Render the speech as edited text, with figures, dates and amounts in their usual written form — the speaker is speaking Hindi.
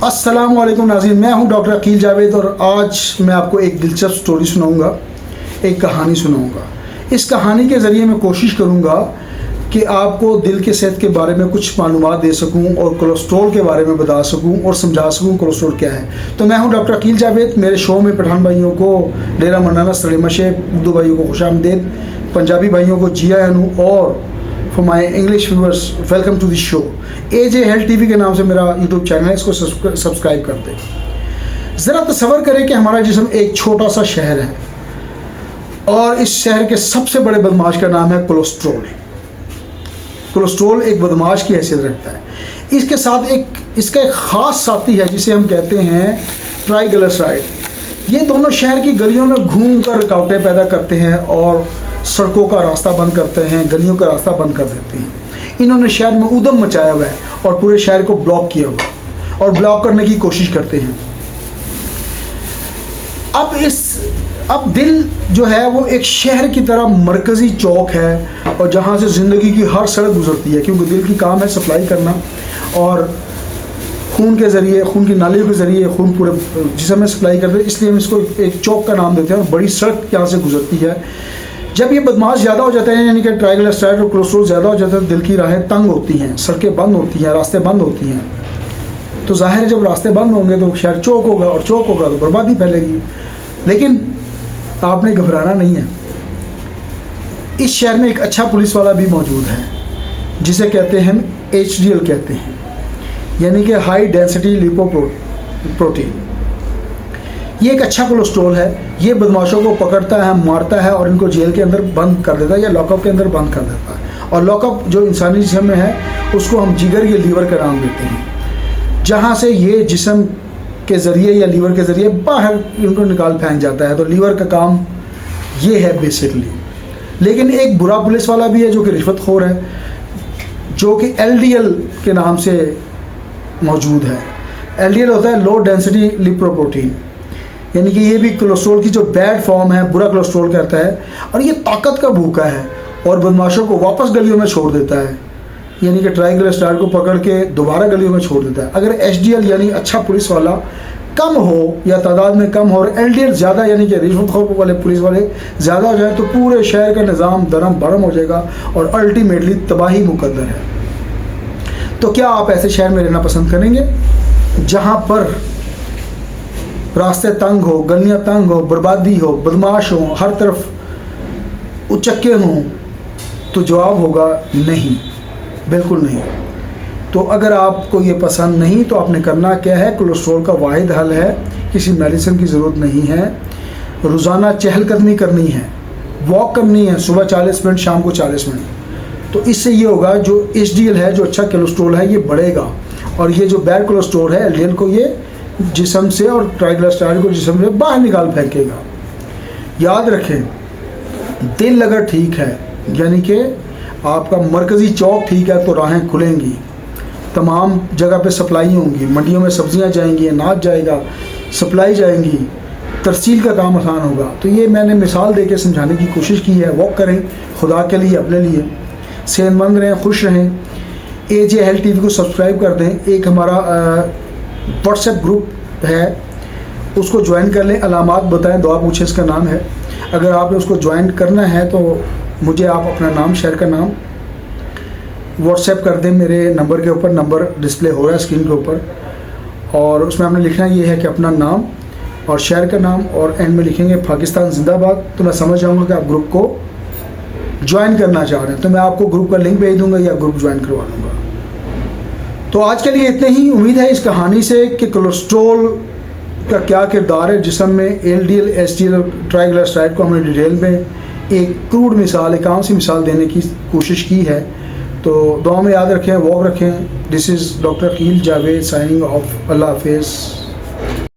अस्सलाम वालेकुम नाज़रीन, मैं हूं डॉक्टर अकील जावेद और आज मैं आपको एक दिलचस्प स्टोरी सुनाऊंगा, एक कहानी सुनाऊंगा। इस कहानी के ज़रिए मैं कोशिश करूंगा कि आपको दिल के सेहत के बारे में कुछ मालूमात दे सकूं और कोलेस्ट्रॉल के बारे में बता सकूं और समझा सकूं कोलेस्ट्रॉल क्या है। तो मैं हूं डॉक्टर अकील जावेद। मेरे शो में पठान भाइयों को डेरा मरनाना सलीमा शेख, उर्दू भाइयों को खुशामदीद, पंजाबी भाइयों को जिया अनु और for my English viewers welcome to this show. AJ health TV के नाम से मेरा यूट्यूब चैनल है, इसको सब्सक्राइब कर दें। ज़रा तसव्वुर करें कि हमारा जिस्म एक छोटा सा शहर है और इस शहर के सबसे बड़े बदमाश का नाम है कोलेस्ट्रॉल। कोलेस्ट्रॉल एक बदमाश की हैसियत रखता है। इसके साथ इसका एक ख़ास साथी है जिसे हम कहते हैं ट्राइग्लिसराइड। ये दोनों शहर की गलियों में घूम कर रुकावटें पैदा करते हैं और सड़कों का रास्ता बंद करते हैं, गलियों का रास्ता बंद कर देते हैं। इन्होंने शहर में ऊधम मचाया हुआ है और पूरे शहर को ब्लॉक किया हुआ और ब्लॉक करने की कोशिश करते हैं। अब दिल जो है वो एक शहर की तरह मरकज़ी चौक है और जहाँ से ज़िंदगी की हर सड़क गुजरती है, क्योंकि दिल की काम है सप्लाई करना और खून के ज़रिए, खून की नालियों के ज़रिए खून पूरे जिस्म में सप्लाई करते हैं। इसलिए हम इसको एक चौक का नाम देते हैं और बड़ी सड़क यहाँ से गुजरती है। जब ये बदमाश ज़्यादा हो जाते हैं, यानी कि ट्राइग्लिसराइड और कोलेस्ट्रॉल ज़्यादा हो जाता है, दिल की राहें तंग होती हैं, सड़कें बंद होती हैं, रास्ते बंद होती हैं। तो जाहिर है जब रास्ते बंद होंगे तो शहर चौक होगा और चौक होगा तो बर्बादी फैलेगी। लेकिन आपने घबराना नहीं है। इस शहर में एक अच्छा पुलिस वाला भी मौजूद है जिसे कहते हैं हम HDL कहते हैं, यानी कि हाई डेंसिटी लिपोप्रोटीन। ये एक अच्छा कोलेस्ट्रॉल है। ये बदमाशों को पकड़ता है, मारता है और इनको जेल के अंदर बंद कर देता है या लॉकअप के अंदर बंद कर देता है। और लॉकअप जो इंसानी जिस्म में है उसको हम जिगर या लीवर का नाम देते हैं, जहाँ से ये जिस्म के ज़रिए या लीवर के ज़रिए बाहर इनको निकाल फेंक जाता है। तो लीवर का काम ये है बेसिकली। लेकिन एक बुरा पुलिस वाला भी है जो कि रिश्वतखोर है, जो कि LDL के नाम से मौजूद है। LDL होता है लो डेंसिटी लिपोप्रोटीन, यानी कि ये भी कोलेस्ट्रॉल की जो बैड फॉर्म है, बुरा कोलेस्ट्रॉल कहता है। और ये ताकत का भूखा है और बदमाशों को वापस गलियों में छोड़ देता है, यानी कि ट्राइग्लिसराइड को पकड़ के दोबारा गलियों में छोड़ देता है। अगर HDL यानी अच्छा पुलिस वाला कम हो या तादाद में कम हो और LDL ज़्यादा यानी कि रिश्वतखोर वाले पुलिस वाले ज़्यादा हो जाए तो पूरे शहर का निज़ाम दरम भरम हो जाएगा और अल्टीमेटली तबाही मुकद्दर है। तो क्या आप ऐसे शहर में रहना पसंद करेंगे जहाँ पर रास्ते तंग हो, गलियाँ तंग हो, बर्बादी हो, बदमाश हो, हर तरफ उचक्के हों? तो जवाब होगा नहीं, बिल्कुल नहीं। तो अगर आपको ये पसंद नहीं तो आपने करना क्या है, कोलेस्ट्रॉल का वाहिद हल है, किसी मेडिसिन की ज़रूरत नहीं है। रोज़ाना चहलकदमी करनी है, वॉक करनी है, सुबह 40 मिनट, शाम को 40 मिनट। तो इससे ये होगा जो HDL है, जो अच्छा कोलेस्ट्रॉल है, ये बढ़ेगा और ये जो बैड कोलेस्ट्रॉल है LDL को ये जिस्म से और ट्राइग्लिसराइड को जिस्म से बाहर निकाल फेंकेगा। याद रखें, दिल अगर ठीक है यानी कि आपका मरकज़ी चौक ठीक है तो राहें खुलेंगी, तमाम जगह पे सप्लाई होंगी, मंडियों में सब्जियां जाएंगी, अनाज जाएगा, सप्लाई जाएंगी, तरसील का काम आसान होगा। तो ये मैंने मिसाल देके समझाने की कोशिश की है। वॉक करें खुदा के लिए, अपने लिए, सेहतमंद रहें, खुश रहें। AJ हेल्थ TV को सब्सक्राइब कर दें। एक हमारा व्हाट्सएप ग्रुप है, उसको ज्वाइन कर लें। अलामात बताएं, दुआ पूछें, इसका नाम है। अगर आपने उसको ज्वाइन करना है तो मुझे आप अपना नाम, शहर का नाम व्हाट्सएप कर दें मेरे नंबर के ऊपर। नंबर डिस्प्ले हो रहा है स्क्रीन के ऊपर और उसमें आपने लिखना ये है कि अपना नाम और शहर का नाम और एंड में लिखेंगे पाकिस्तान जिंदाबाद। तो मैं समझ जाऊँगा कि आप ग्रुप को ज्वाइन करना चाह रहे हैं, तो मैं आपको ग्रुप का लिंक भेज दूँगा या ग्रुप ज्वाइन करवा लूँगा। तो आज के लिए इतने ही। उम्मीद है इस कहानी से कि कोलेस्ट्रॉल का क्या किरदार है जिस्म में, LDL, HDL, ट्राइग्लिसराइड को हमने डिटेल में एक क्रूड मिसाल, एक आम सी मिसाल देने की कोशिश की है। तो दुआ में याद रखें, वॉक रखें। This is doctor Aqeel Javed signing off. Allah हाफिज़।